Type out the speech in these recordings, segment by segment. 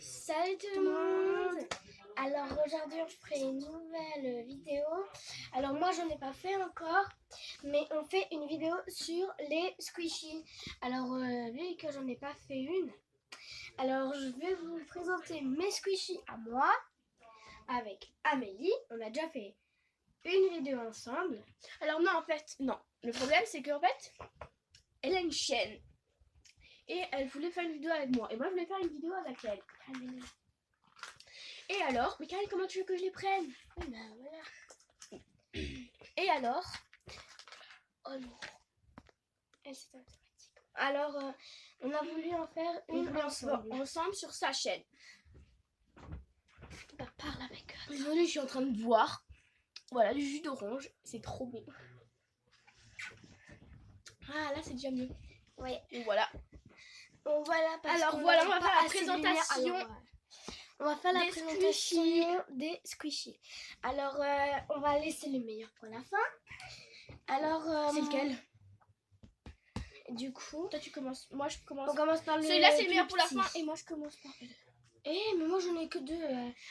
Salut tout le monde. Alors aujourd'hui on ferait une nouvelle vidéo. Alors moi j'en ai pas fait encore, mais on fait une vidéo sur les squishies. Alors vu que j'en ai pas fait une, alors je vais vous présenter mes squishies à moi avec Amélie. On a déjà fait une vidéo ensemble. Alors non, en fait, non. Le problème c'est qu'en fait, elle a une chaîne. Et elle voulait faire une vidéo avec moi. Et moi je voulais faire une vidéo avec elle. Et alors, mais Karine, comment tu veux que je les prenne? Oui, ben voilà. Et alors, oh non, elle c'est automatique. Alors on a voulu en faire une ensemble sur sa chaîne. Bah, parle avec eux. Aujourd'hui, je suis en train de boire. Voilà, du jus d'orange. C'est trop bon. Ah, là, c'est déjà mieux. Ouais. Donc voilà. Bon, voilà. Alors voilà, on va faire la présentation. On va faire la présentation des squishies. Alors, on va laisser le meilleur pour la fin. Alors, c'est lequel? Du coup, toi tu commences. Moi je commence. On commence par le. Celui-là c'est le meilleur pour la fin et moi je commence par le. Mais moi j'en ai que deux.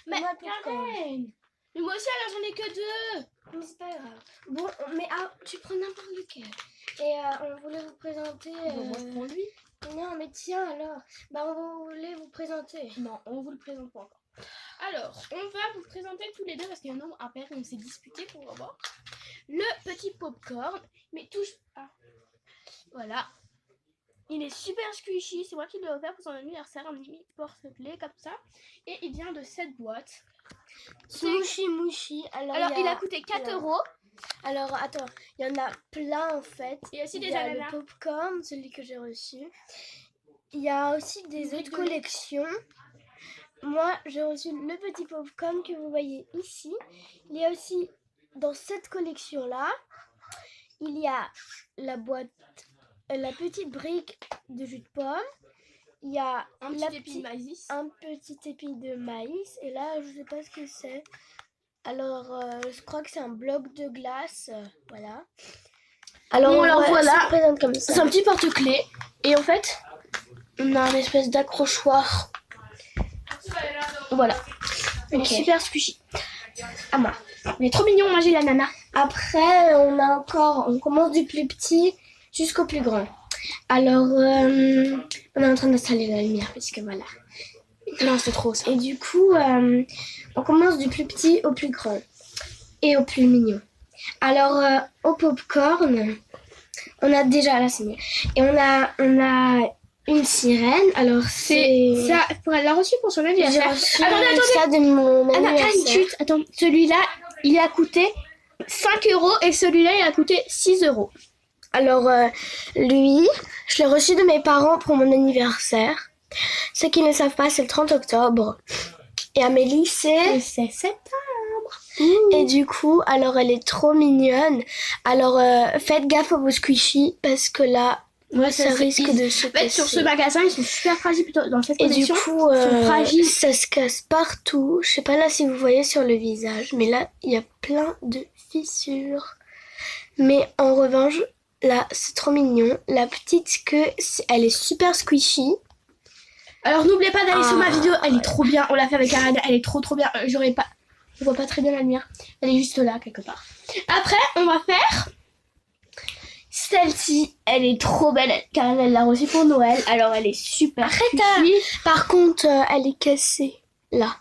Mais Karen, mais moi aussi alors j'en ai que deux. Mais c'est pas grave. Bon, mais tu prends n'importe lequel. Et on voulait vous présenter. Bon, moi je prends lui. Non, mais tiens alors. Bah, on voulait vous présenter. Non, on vous le présente pas encore. Alors, on va vous présenter tous les deux parce qu'il y en a un père, on s'est disputé pour voir. Le petit popcorn, mais touche. Ah. Voilà. Il est super squishy. C'est moi qui l'ai offert pour son anniversaire. Un mini porte-clés comme ça. Et il vient de cette boîte. C'est Mouchi. Alors il a coûté 4 €. Alors, attends, il y en a plein en fait. Il y a aussi des ananas. Le popcorn, celui que j'ai reçu. Il y a aussi des autres collections. Moi, j'ai reçu le petit popcorn que vous voyez ici. Il y a aussi, dans cette collection-là, il y a la boîte, la petite brique de jus de pomme. Il y a un petit épi de maïs. Un petit épi de maïs. Et là, je sais pas ce que c'est. Alors, je crois que c'est un bloc de glace, voilà. Alors, bon, alors voilà, présente comme ça. C'est un petit porte-clés. Et en fait, on a un espèce d'accrochoir. Voilà. Okay. Super squishy. À moi. Il est trop mignon, moi j'ai l'ananas. Après, on commence du plus petit jusqu'au plus grand. Alors, on est en train d'installer la lumière, parce que voilà. Non, c'est trop ça. Et du coup, on commence du plus petit au plus grand et au plus mignon. Alors, au popcorn, on a déjà là, c'est mieux. Et on a une sirène. Alors, c'est ça. Elle l'a reçu pour son anniversaire. Attendez. Ça de mon anniversaire. Attends, celui-là, il a coûté 5 € et celui-là, il a coûté 6 €. Alors, lui, je l'ai reçu de mes parents pour mon anniversaire. Ceux qui ne savent pas, c'est le 30 octobre. Et Amélie, c'est septembre. Et du coup, alors elle est trop mignonne. Alors, faites gaffe à vos squishies parce que là, ça risque de se casser. Sur ce magasin, ils sont super fragiles plutôt. Dans cette collection, et du coup, ils sont fragiles. Ça se casse partout. Je sais pas là si vous voyez sur le visage, mais là, il y a plein de fissures. Mais en revanche, là, c'est trop mignon. La petite queue, elle est super squishy. Alors n'oubliez pas d'aller sur ma vidéo, elle est trop bien. On l'a fait avec Arana, elle est trop bien. Je vois pas très bien la lumière. Elle est juste là quelque part. Après, on va faire celle-ci. Elle est trop belle car elle l'a reçue pour Noël. Alors elle est super. Par contre, elle est cassée là.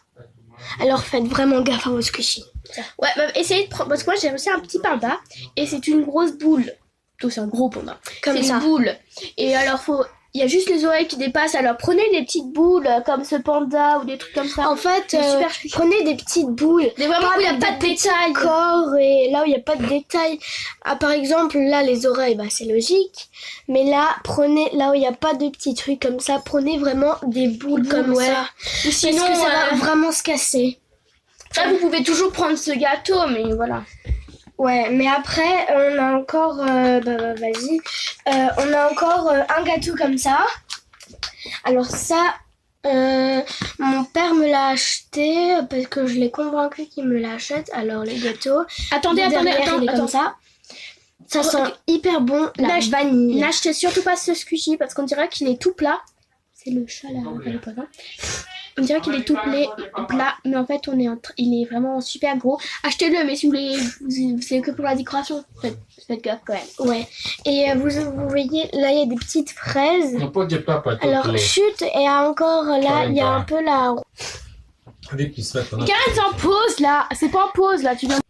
Alors faites vraiment gaffe à vos squishies. Ouais, bah, essayez de prendre. Parce que moi j'ai aussi un petit panda et c'est une grosse boule. Plutôt c'est un gros panda. Comme ça. C'est une boule. Et alors il y a juste les oreilles qui dépassent, alors prenez des petites boules comme ce panda ou des trucs comme ça. En fait, prenez des petites boules. Mais vraiment où il n'y a pas de détails. Corps et là où il n'y a pas de détails. Par exemple, là les oreilles, bah, c'est logique. Mais là, prenez là où il n'y a pas de petits trucs comme ça. Prenez vraiment des boules comme ça. Ou sinon, parce que ça va vraiment se casser. Ça, vous pouvez toujours prendre ce gâteau, mais voilà. Ouais, mais après, on a encore, vas-y, on a encore un gâteau comme ça. Alors ça, mon père me l'a acheté parce que je l'ai convaincu qu'il me l'achète. Alors les gâteaux, attendez, comme ça. Ça sent hyper bon, la vanille. N'achetez surtout pas ce squishy parce qu'on dirait qu'il est tout plat. C'est le chat là, On dirait qu'il est tout plat, mais en fait il est vraiment super gros. Achetez-le, mais si vous voulez, c'est que pour la décoration. Faites gaffe quand même. Ouais. Et vous voyez, là il y a des petites fraises. Alors chut, et encore là, il y a un peu la... Karen, c'est en pause là. C'est pas en pause là, tu viens.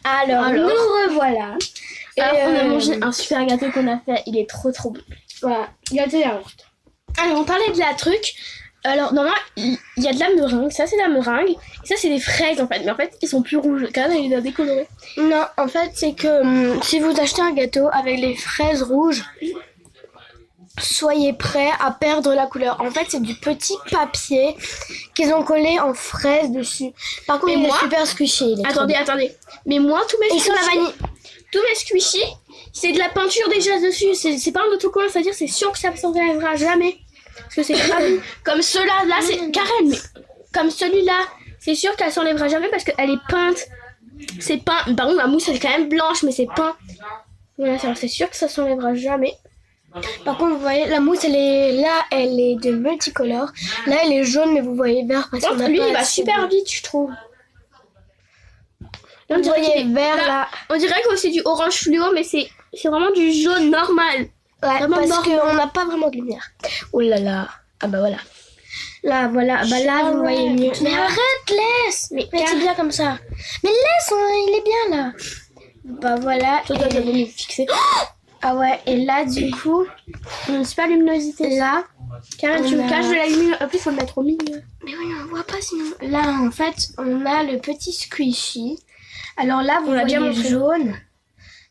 Alors nous revoilà. Alors, on a mangé un super gâteau qu'on a fait, il est trop bon. Voilà, gâteau yaourt. Alors on parlait de la truc. Alors normalement il y a de la meringue, ça c'est de la meringue, et ça c'est des fraises en fait, mais en fait ils sont plus rouges, quand même il est décoloré. Non, en fait c'est que si vous achetez un gâteau avec les fraises rouges, soyez prêts à perdre la couleur. En fait c'est du petit papier qu'ils ont collé en fraise dessus. Par contre il est super squishy. Attendez, mais moi tous mes squishy, la vanille. Tous mes squishy, c'est de la peinture déjà dessus, c'est pas un autocollant, c'est-à-dire c'est sûr que ça ne s'enlèvera jamais. Parce que c'est pas comme ceux-là, là c'est Karen, mais comme celui-là, c'est sûr qu'elle s'enlèvera jamais parce qu'elle est peinte. C'est peint. Par contre, la mousse elle est quand même blanche, mais c'est peint. Voilà, c'est sûr que ça s'enlèvera jamais. Par contre, vous voyez, la mousse elle est de multicolore. Là, elle est jaune, mais vous voyez vert parce que lui il va super vite, je trouve. Là, on dirait vert là. On dirait que c'est du orange fluo, mais c'est vraiment du jaune normal. Ouais, parce qu'on n'a pas vraiment de lumière. Oh là là. Ah bah voilà. Là, voilà. Bah là, vous voyez mieux. Mais arrête, laisse. Mais c'est bien comme ça. Mais laisse, il est bien là. Bah voilà. Toi, tu vas me fixer. Ah ouais, et là, du coup, c'est pas luminosité. Là, Karen, tu me caches de la lumière. En plus, il faut le mettre au milieu. Mais oui, on voit pas sinon. Là, en fait, on a le petit squishy. Alors là, vous voyez le jaune.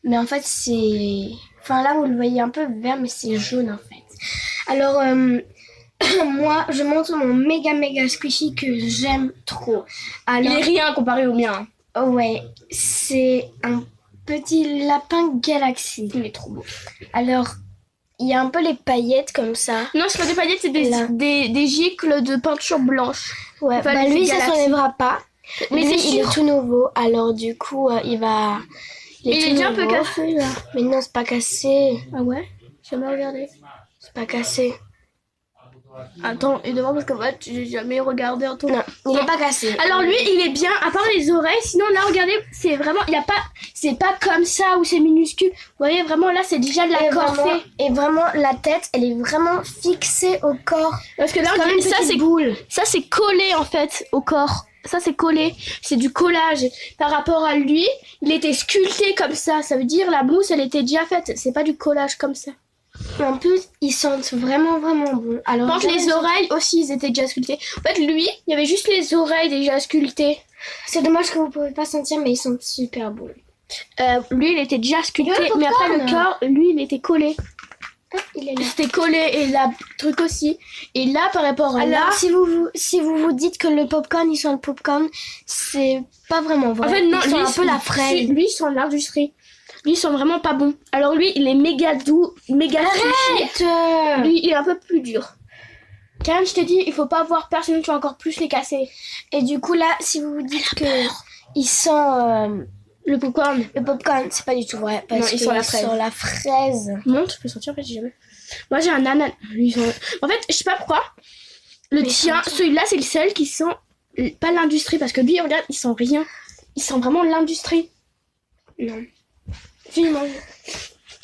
Mais en fait, c'est... Enfin là vous le voyez un peu vert mais c'est jaune en fait. Alors moi je montre mon méga squishy que j'aime trop. Alors, il est rien comparé au mien. Oh ouais, c'est un petit lapin galaxie. Il est trop beau. Alors il y a un peu les paillettes comme ça. Non c'est pas des paillettes, c'est des gicles de peinture blanche. Ouais, enfin, bah lui ça s'enlèvera pas. Mais lui, il est tout nouveau alors du coup il va... Il est déjà un peu cassé là. Mais non, c'est pas cassé. Ah ouais? J'ai jamais regardé. C'est pas cassé. Attends, et devant parce qu'en fait, j'ai jamais regardé en tout. Non, il est pas cassé. Alors lui, il est bien, à part les oreilles. Sinon là, regardez, c'est vraiment, il y a pas, c'est pas comme ça où c'est minuscule. Vous voyez vraiment là, c'est déjà de la corsée. Et vraiment, la tête, elle est vraiment fixée au corps. Parce que là, ça c'est boule. Ça c'est collé en fait au corps. Ça c'est collé, c'est du collage. Par rapport à lui, il était sculpté comme ça. Ça veut dire la mousse, elle était déjà faite. C'est pas du collage comme ça. Et en plus, ils sentent vraiment bon. Alors, par contre, les oreilles aussi, ils étaient déjà sculptés. En fait, lui, il y avait juste les oreilles déjà sculptées. C'est dommage que vous pouvez pas sentir, mais ils sont super beaux. Lui, il était déjà sculpté, mais après le corps, lui, il était collé. C'était collé et la truc aussi. Et là, par rapport à là... si vous vous dites que le popcorn, il sent le popcorn, c'est pas vraiment vrai. En fait, non, lui, un peu la fraise. Lui, il sent l'industrie. Lui, il sent vraiment pas bon. Alors lui, il est méga doux, méga sushi. Lui, il est un peu plus dur. Karen, je te dis, il faut pas avoir peur, sinon tu vas encore plus les casser. Et du coup, là, si vous vous dites que il sent... le popcorn, c'est pas du tout vrai. Parce il sent la fraise. Non, tu peux sentir, en fait, j'ai jamais. Moi, j'ai un ananas. En fait, je sais pas pourquoi. Le tien, celui-là, c'est le seul qui sent pas l'industrie. Parce que lui, regarde, il sent rien. Il sent vraiment l'industrie. Non. Finalement.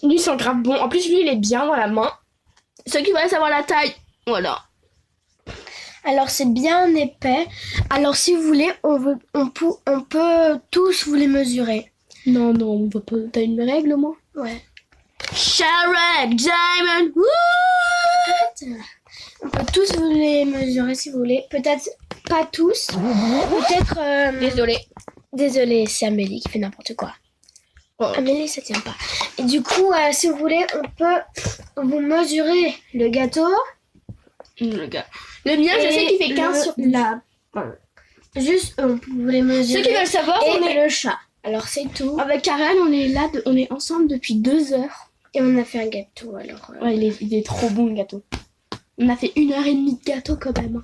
Lui, il sent grave bon. En plus, lui, il est bien dans la main. Ceux qui veulent savoir la taille, voilà. Alors c'est bien épais. Alors si vous voulez, on peut tous vous les mesurer. Non, on va pas. T'as une règle au moins? Ouais. Sharek, Diamond, on peut tous vous les mesurer si vous voulez. Peut-être pas tous. Peut-être... Désolée, c'est Amélie qui fait n'importe quoi. Oh. Amélie, ça tient pas. Et du coup, si vous voulez, on peut vous mesurer le gâteau. Le mien, je sais qu'il fait 15 sur 10. Juste, on peut vous les mesurer. Ceux qui veulent savoir, on est le chat. Alors c'est tout. Avec Karen, on est ensemble depuis 2 heures. Et on a fait un gâteau alors. Ouais, il est trop bon le gâteau. On a fait 1h30 de gâteau quand même.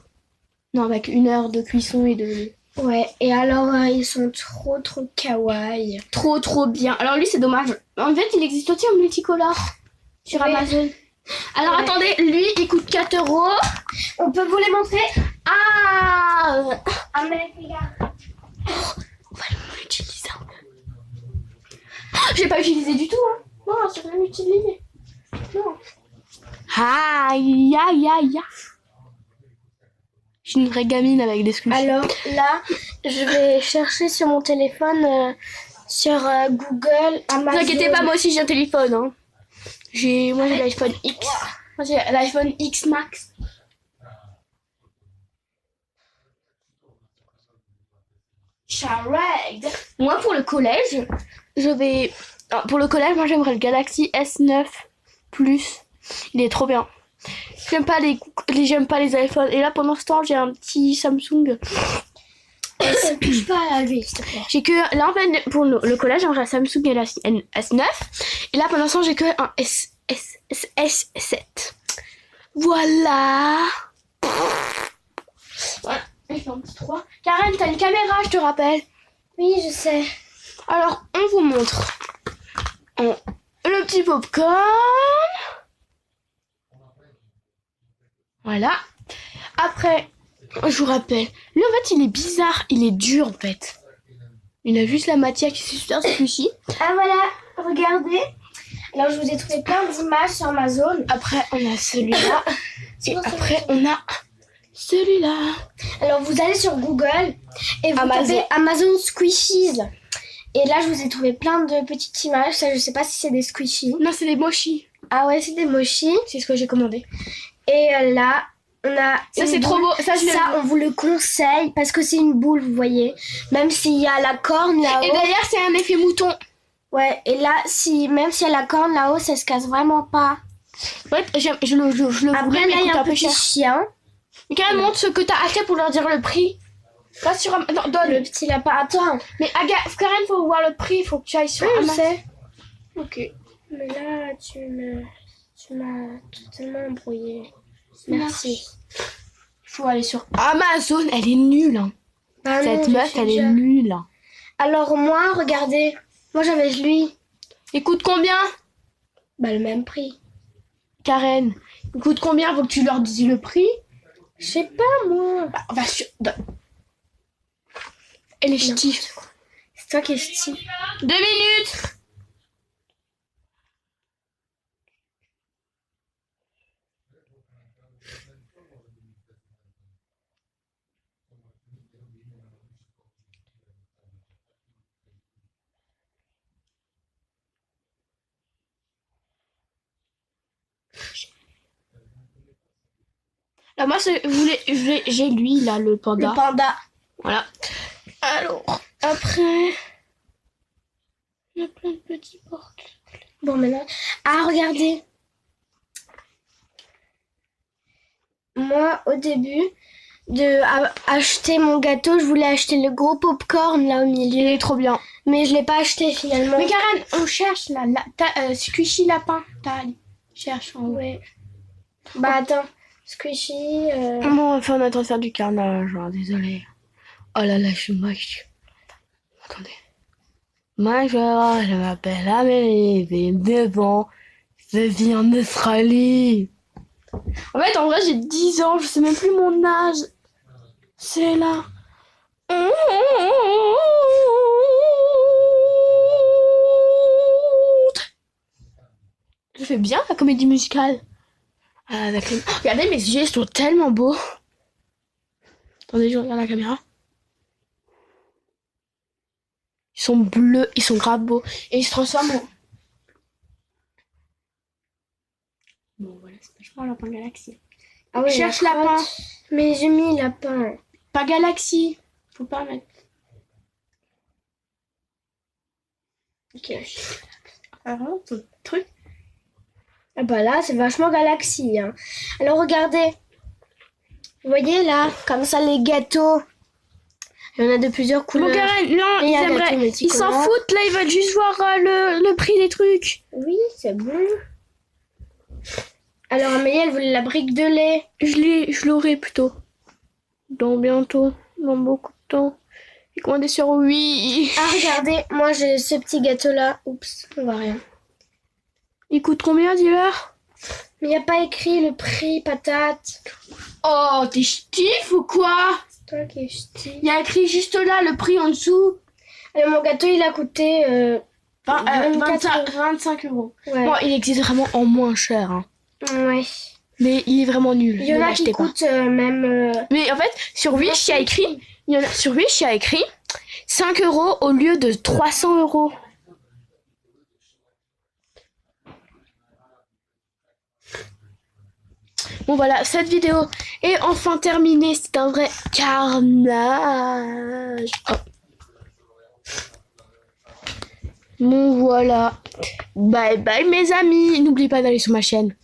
Non, avec 1 heure de cuisson et de... Ouais, et alors ils sont trop kawaii. Trop bien. Alors lui, c'est dommage. En fait, il existe aussi en multicolore sur Amazon. Alors attendez, lui, il coûte 4 €. On peut vous les montrer? Ah, utiliser du tout, hein. Non, c'est rien utilisé. Non. Aïe, aïe, aïe. Je suis une vraie gamine avec des squishies. Alors là, je vais chercher sur mon téléphone, sur Google, Amazon. Ne vous inquiétez pas, moi aussi j'ai un téléphone. Hein. Moi j'ai l'iPhone X. Moi j'ai l'iPhone X Max. Charade. Moi pour le collège, pour le collège, moi j'aimerais le Galaxy S9 Plus. Il est trop bien. J'aime pas les iPhones. Et là pendant ce temps j'ai un petit Samsung. Touche pas à lui, s'il te plaît. J'ai que là en fait pour le collège j'aimerais un Samsung Galaxy S9. Et là pendant ce temps j'ai que un S7. Voilà. Voilà. Je fais un petit 3. Karen, t'as une caméra, je te rappelle. Oui, je sais. Alors, on vous montre le petit popcorn. Voilà. Après, je vous rappelle. Lui, en fait, il est bizarre. Il est dur, en fait. Il a juste la matière qui est super squishy. Ah, voilà. Regardez. Alors, je vous ai trouvé plein d'images sur Amazon. Après, on a celui-là. Et après, on a celui-là. Alors, vous allez sur Google et vous tapez Amazon Squishies. Et là, je vous ai trouvé plein de petites images. Ça, je sais pas si c'est des squishies. Non, c'est des mochis. Ah ouais, c'est des mochis. C'est ce que j'ai commandé. Et là, on a... Ça, c'est trop beau. Ça, on vous le conseille parce que c'est une boule, vous voyez. Même s'il y a la corne là-haut. Et d'ailleurs, c'est un effet mouton. Ouais, et là, même s'il y a la corne là-haut, ça se casse vraiment pas. Ouais, je le voulais, après, mais là, il y a un peu petit cher. chien. Mais Karen, montre ce que t'as acheté pour leur dire le prix. Pas sur Amazon. Non, donne. Le petit lapin. Attends. Mais Karen, faut voir le prix. Il faut que tu ailles sur Je Amazon. sais. Ok. Mais là, tu m'as totalement embrouillé. Merci. Faut aller sur Amazon. Elle est nulle. Hein. Bah non, cette meuf, elle est nulle. Hein. Alors moi, regardez. Moi, j'avais lui. Il coûte combien? Bah le même prix. Karen, il coûte combien? Faut que tu leur dises le prix. Je sais pas, moi. Bah, on va sur... Elle est ch'ti. C'est toi qui es ch'ti. 2 minutes. Là, moi, j'ai lui, là, le panda. Le panda. Voilà. Alors, après, il y a plein de petits portes. Bon, maintenant... Ah, regardez. Moi, au début de acheter mon gâteau, je voulais acheter le gros popcorn là au milieu. Il est trop bien. Mais je l'ai pas acheté finalement. Mais Karen, on cherche là. Squishy lapin. Cherche en haut. Ouais. Bah attends. Squishy. Bon, enfin, on attend de faire du carnage. Désolé. Oh là là, je suis moche. Attendez. Bonjour, je m'appelle Amélie, j'ai 9 ans. Je vis en Australie. En fait, en vrai, j'ai 10 ans. Je sais même plus mon âge. C'est là. Je fais bien la comédie musicale. Ah, d'accord. Regardez, mes yeux, ils sont tellement beaux. Attendez, je regarde la caméra. Ils sont bleus, ils sont grave beaux. Et ils se transforment en... Bon, voilà, c'est vachement lapin galaxie. Ah ouais, cherche lapin. Mais j'ai mis lapin. Pas galaxie. Faut pas mettre. Ok. Alors, ton truc. Ah bah là, c'est vachement galaxie. Hein. Alors regardez. Vous voyez là, comme ça les gâteaux. Il y en a de plusieurs couleurs. Bon, Karen, non, ils s'en foutent là, ils veulent juste voir le prix des trucs. Oui, c'est bon. Alors Amélie, elle voulait la brique de lait. Je l'aurai plutôt. Dans bientôt, dans beaucoup de temps. J'ai commandé sur oui. Ah regardez, moi j'ai ce petit gâteau là. Oups, on voit rien. Il coûte combien, dis-leur? Mais il n'y a pas écrit le prix, patate. Oh, t'es ch'tif ou quoi? C'est toi qui es ch'ti. Il y a écrit juste là le prix en dessous. Alors mon gâteau il a coûté 25 euros. Ouais. Bon, il existe vraiment en moins cher. Hein. Ouais. Mais il est vraiment nul. Il y en a qui coûtent même... Mais en fait, sur Wish, il y a écrit... Sur Wish, il y a écrit 5 euros au lieu de 300 euros. Bon voilà, cette vidéo est enfin terminée. C'est un vrai carnage. Oh. Bon voilà. Bye bye mes amis. N'oubliez pas d'aller sur ma chaîne.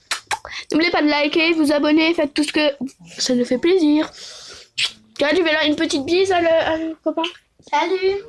N'oubliez pas de liker, vous abonner, faites tout ce que ça nous fait plaisir. Regarde, je vais là une petite bise à le copain. Salut!